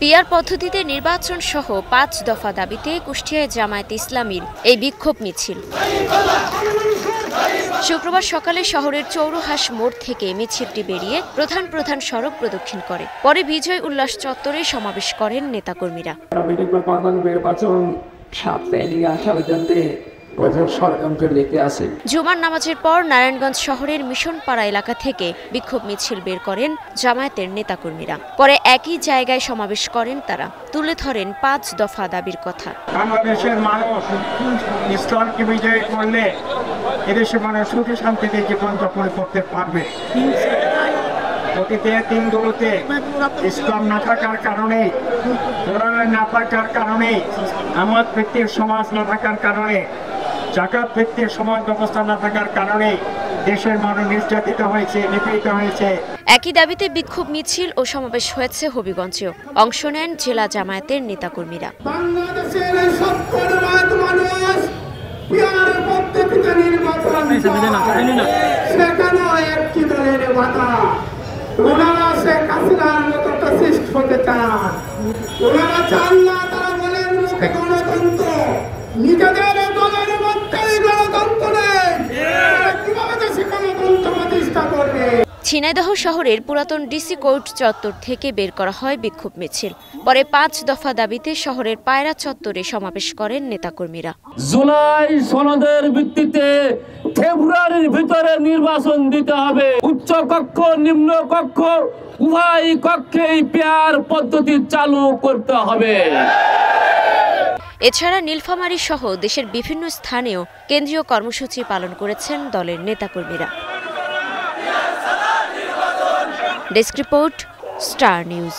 PR পদ্ধতিতে নির্বাচন সহ ৫ দফা দাবিতে কুষ্টিয়ায় জামায়াতে ইসলামীর এই বিক্ষোভ মিছিল। শুক্রবার সকালে শহরের চৌরহাস মোড় থেকে মিছিলটি বেরিয়ে প্রধান সড়ক প্রদক্ষিণ করে। পরে বিজয় উল্লাস চত্বরে সমাবেশ করেন নেতাকর্মীরা। জুমার নামাজের পর নারায়ণগঞ্জ শহরের মিশনপাড়া এলাকা থেকে বিক্ষোভ মিছিল বের করেন জামায়াতের নেতাকর্মীরা। পরে একই জায়গায় সমাবেশ করেন তারা, তুলে ধরেন ৫ দফা দাবির কথা। বাংলাদেশের মানুষ ইসলামকে বিজয় করলে এদেশের মানুষ সুখে শান্তিতে জীবনযাপন করতে পারবে। অতীতে দিনগুলোতে ইসলাম না থাকার কারণে, কোরআন না থাকার কারণে, আমার ব্যক্তির সমাজ না থাকার কারণে, জাকাত ভিত্তিক সমাজ ব্যবস্থা না থাকার কারণে দেশের মানুষ নির্যাতিত হয়েছে, নিপীড়িত হয়েছে। একই দাবিতে বিক্ষোভ মিছিল ও সমাবেশ হয়েছে হবিগঞ্জেও। অংশ নেন জেলা জামায়াতের নেতাকর্মীরা। বাংলাদেশের ৭০ মানুষ পিআর পদ্ধতিতে নির্বাচন, সেখানেও একটি দলের বাধা। ওনারা শেখ হাসিনার মতো ফ্যাসিস্ট হতে চান। ওনারা চান না, তারা বলেন গণতন্ত্র, নিজেদের দলের মধ্যেই গণতন্ত্র নেই, কিভাবে দেশে গণতন্ত্র প্রতিষ্ঠা করবে। ঝিনাইদহ শহরের পুরাতন ডিসি কোর্ট চত্বর থেকে বের করা হয় বিক্ষোভ মিছিল। পরে ৫ দফা দাবিতে শহরের পায়রা চত্বরে সমাবেশ করেন নেতাকর্মীরা। জুলাই সনদের ভিত্তিতে ফেব্রুয়ারির ভিতরে নির্বাচন দিতে হবে। উচ্চ কক্ষ নিম্ন কক্ষ উভয় কক্ষেই পিআর পদ্ধতি চালু করতে হবে। এছাড়া নীলফামারী সহ দেশের বিভিন্ন স্থানেও কেন্দ্রীয় কর্মসূচি পালন করেছেন দলের নেতাকর্মীরা। Desk report, star news.